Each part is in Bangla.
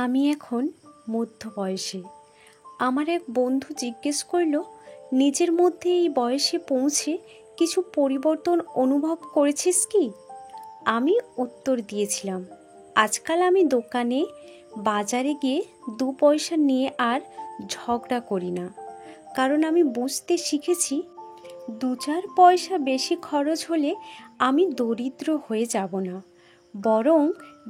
আমি এখন মধ্য বয়সে। আমার এক বন্ধু জিজ্ঞেস করল, নিজের মধ্যে এই বয়সে পৌঁছে কিছু পরিবর্তন অনুভব করেছিস কি? আমি উত্তর দিয়েছিলাম, আজকাল আমি দোকানে বাজারে গিয়ে 2 পয়সা নিয়ে আর ঝগড়া করি না। কারণ আমি বুঝতে শিখেছি 2-4 পয়সা বেশি খরচ হলে আমি দরিদ্র হয়ে যাব না, বরং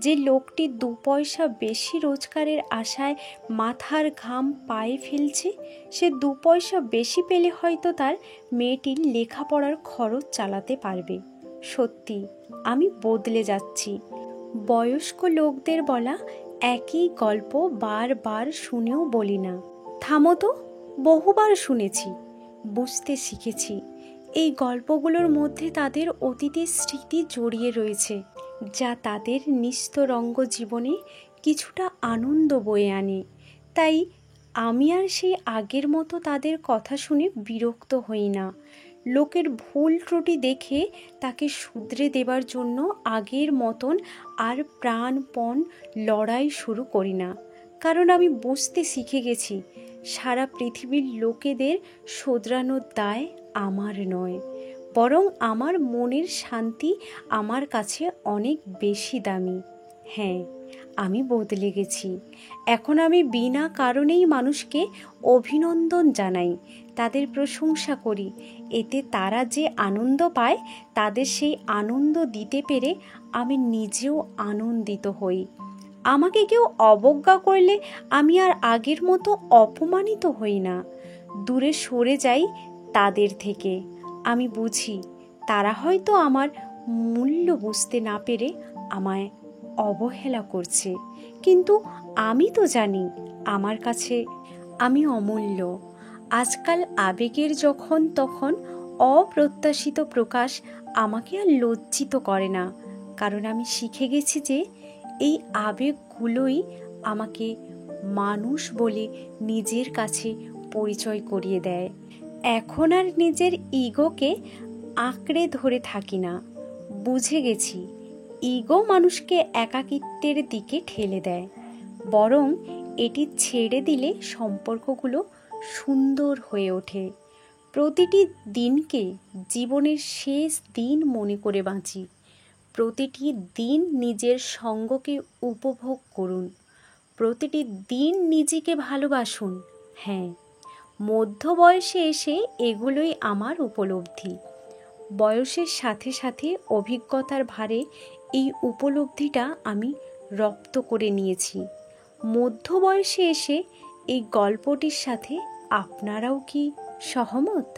যে লোকটি 2 পয়সা বেশি রোজগারের আশায় মাথার ঘাম পায়ে ফেলছে, সে 2 পয়সা বেশি পেলে হয়তো তার মেয়েটির লেখাপড়ার খরচ চালাতে পারবে। সত্যি আমি বদলে যাচ্ছি। বয়স্ক লোকদের বলা একই গল্প বারবার শুনেও বলি না, থামো তো, বহুবার শুনেছি, বুঝতে শিখেছি এই গল্পগুলোর মধ্যে তাদের অতীতের স্মৃতি জড়িয়ে রয়েছে, যা তাদের নিস্তরঙ্গ জীবনে কিছুটা আনন্দ বয়ে আনে। তাই আমি আর সেই আগের মতো তাদের কথা শুনে বিরক্ত হই না। লোকের ভুল ত্রুটি দেখে তাকে শুধরে দেবার জন্য আগের মতন আর প্রাণপণ লড়াই শুরু করি না। কারণ আমি বুঝতে শিখে গেছি, সারা পৃথিবীর লোকেদের শোধরানোর দায় আমার নয়, বরং আমার মনের শান্তি আমার কাছে অনেক বেশি দামি। হ্যাঁ, আমি বদলে গেছি। এখন আমি বিনা কারণেই মানুষকে অভিনন্দন জানাই, তাদের প্রশংসা করি। এতে তারা যে আনন্দ পায়, তাদের সেই আনন্দ দিতে পেরে আমি নিজেও আনন্দিত হই। আমাকে কেউ অবজ্ঞা করলে আমি আর আগের মতো অপমানিত হই না, দূরে সরে যাই তাদের থেকে। আমি বুঝি তারা হয়তো আমার মূল্য বুঝতে না পেরে আমায় অবহেলা করছে, কিন্তু আমি তো জানি আমার কাছে আমি অমূল্য। আজকাল আবেগের যখন তখন অপ্রত্যাশিত প্রকাশ আমাকে আর লজ্জিত করে না, কারণ আমি শিখে গেছি যে এই আবেগগুলোই আমাকে মানুষ বলে নিজের কাছে পরিচয় করিয়ে দেয়। এখন আর নিজের ইগোকে আঁকড়ে ধরে থাকি না। বুঝে গেছি ইগো মানুষকে একাকিত্বের দিকে ঠেলে দেয়, বরং এটি ছেড়ে দিলে সম্পর্কগুলো সুন্দর হয়ে ওঠে। প্রতিটি দিনকে জীবনের শেষ দিন মনে করে বাঁচি। প্রতিটি দিন নিজের সঙ্গকে উপভোগ করুন। প্রতিটি দিন নিজেকে ভালোবাসুন। হ্যাঁ, মধ্য বয়সে এসে এগুলোই আমার উপলব্ধি। বয়সের সাথে সাথে অভিজ্ঞতার ভারে এই উপলব্ধিটা আমি রপ্ত করে নিয়েছি। মধ্য বয়সে এসে এই গল্পটির সাথে আপনারাও কি সহমত?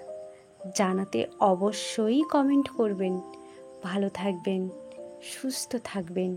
জানাতে অবশ্যই কমেন্ট করবেন। ভালো থাকবেন, সুস্থ থাকবেন।